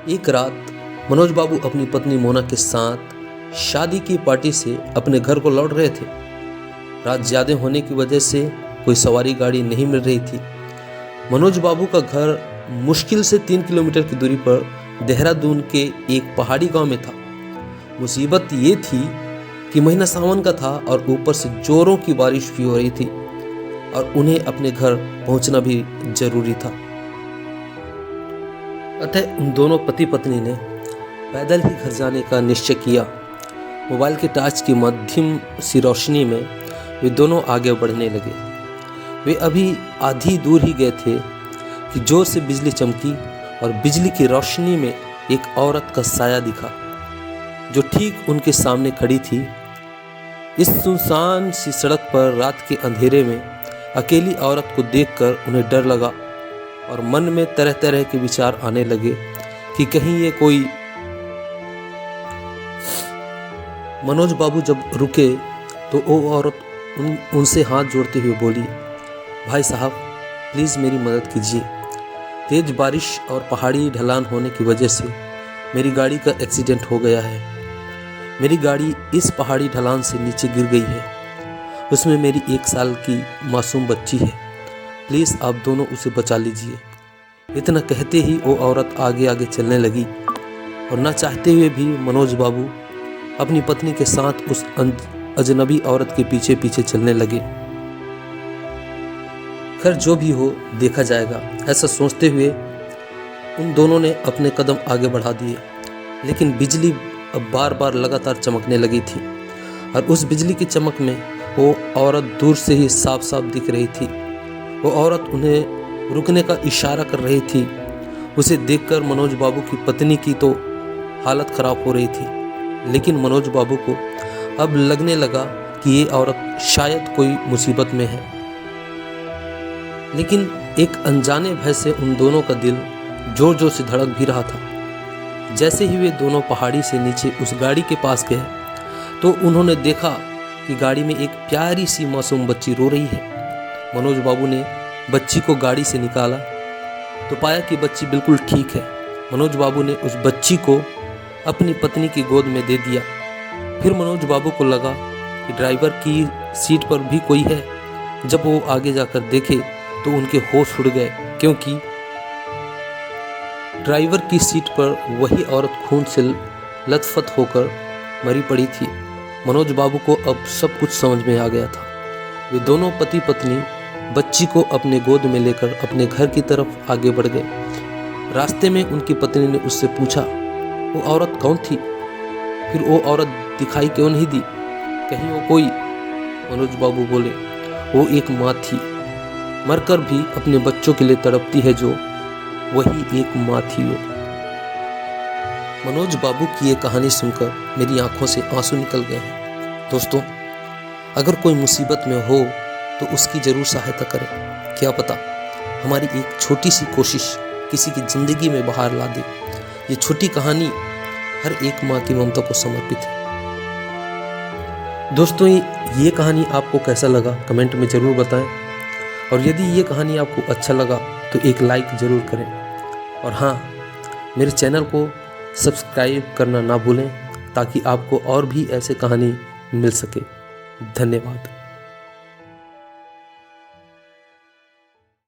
एक रात मनोज बाबू अपनी पत्नी मोना के साथ शादी की पार्टी से अपने घर को लौट रहे थे। रात ज़्यादा होने की वजह से कोई सवारी गाड़ी नहीं मिल रही थी। मनोज बाबू का घर मुश्किल से 3 किलोमीटर की दूरी पर देहरादून के एक पहाड़ी गांव में था। मुसीबत ये थी कि महीना सावन का था और ऊपर से जोरों की बारिश भी हो रही थी और उन्हें अपने घर पहुंचना भी जरूरी था। अतः उन दोनों पति पत्नी ने पैदल ही घर जाने का निश्चय किया। मोबाइल के टॉर्च की मध्यम सी रोशनी में वे दोनों आगे बढ़ने लगे। वे अभी आधी दूर ही गए थे कि जोर से बिजली चमकी और बिजली की रोशनी में एक औरत का साया दिखा जो ठीक उनके सामने खड़ी थी। इस सुनसान सी सड़क पर रात के अंधेरे में अकेली औरत को देखकर उन्हें डर लगा और मन में तरह तरह के विचार आने लगे कि कहीं ये कोई। मनोज बाबू जब रुके तो वो औरत उनसे हाथ जोड़ते हुए बोली, भाई साहब प्लीज़ मेरी मदद कीजिए। तेज बारिश और पहाड़ी ढलान होने की वजह से मेरी गाड़ी का एक्सीडेंट हो गया है। मेरी गाड़ी इस पहाड़ी ढलान से नीचे गिर गई है। उसमें मेरी 1 साल की मासूम बच्ची है। प्लीज़ आप दोनों उसे बचा लीजिए। इतना कहते ही वो औरत आगे आगे चलने लगी और न चाहते हुए भी मनोज बाबू अपनी पत्नी के साथ उस अजनबी औरत के पीछे पीछे चलने लगे। खैर जो भी हो देखा जाएगा, ऐसा सोचते हुए उन दोनों ने अपने कदम आगे बढ़ा दिए। लेकिन बिजली अब बार बार लगातार चमकने लगी थी और उस बिजली की चमक में वो औरत दूर से ही साफ साफ दिख रही थी। वो औरत उन्हें रुकने का इशारा कर रही थी। उसे देखकर मनोज बाबू की पत्नी की तो हालत खराब हो रही थी, लेकिन मनोज बाबू को अब लगने लगा कि ये औरत शायद कोई मुसीबत में है। लेकिन एक अनजाने भय से उन दोनों का दिल जोर जोर से धड़क भी रहा था। जैसे ही वे दोनों पहाड़ी से नीचे उस गाड़ी के पास गए तो उन्होंने देखा कि गाड़ी में एक प्यारी सी मासूम बच्ची रो रही है। मनोज बाबू ने बच्ची को गाड़ी से निकाला तो पाया कि बच्ची बिल्कुल ठीक है। मनोज बाबू ने उस बच्ची को अपनी पत्नी की गोद में दे दिया। फिर मनोज बाबू को लगा कि ड्राइवर की सीट पर भी कोई है। जब वो आगे जाकर देखे तो उनके होश उड़ गए, क्योंकि ड्राइवर की सीट पर वही औरत खून से लथपथ होकर मरी पड़ी थी। मनोज बाबू को अब सब कुछ समझ में आ गया था। वे दोनों पति पत्नी बच्ची को अपने गोद में लेकर अपने घर की तरफ आगे बढ़ गए। रास्ते में उनकी पत्नी ने उससे पूछा वो औरत कौन थी, फिर वो औरत दिखाई क्यों नहीं दी, कहीं वो कोई। मनोज बाबू बोले, वो एक माँ थी, मरकर भी अपने बच्चों के लिए तड़पती है, जो वही एक माँ थी वो। मनोज बाबू की ये कहानी सुनकर मेरी आंखों से आंसू निकल गए हैं। दोस्तों, अगर कोई मुसीबत में हो तो उसकी ज़रूर सहायता करें। क्या पता हमारी एक छोटी सी कोशिश किसी की ज़िंदगी में बाहर ला दे। ये छोटी कहानी हर एक माँ की ममता को समर्पित है। दोस्तों, ये कहानी आपको कैसा लगा कमेंट में ज़रूर बताएं और यदि ये कहानी आपको अच्छा लगा तो एक लाइक ज़रूर करें और हाँ, मेरे चैनल को सब्सक्राइब करना ना भूलें ताकि आपको और भी ऐसे कहानी मिल सके। धन्यवाद।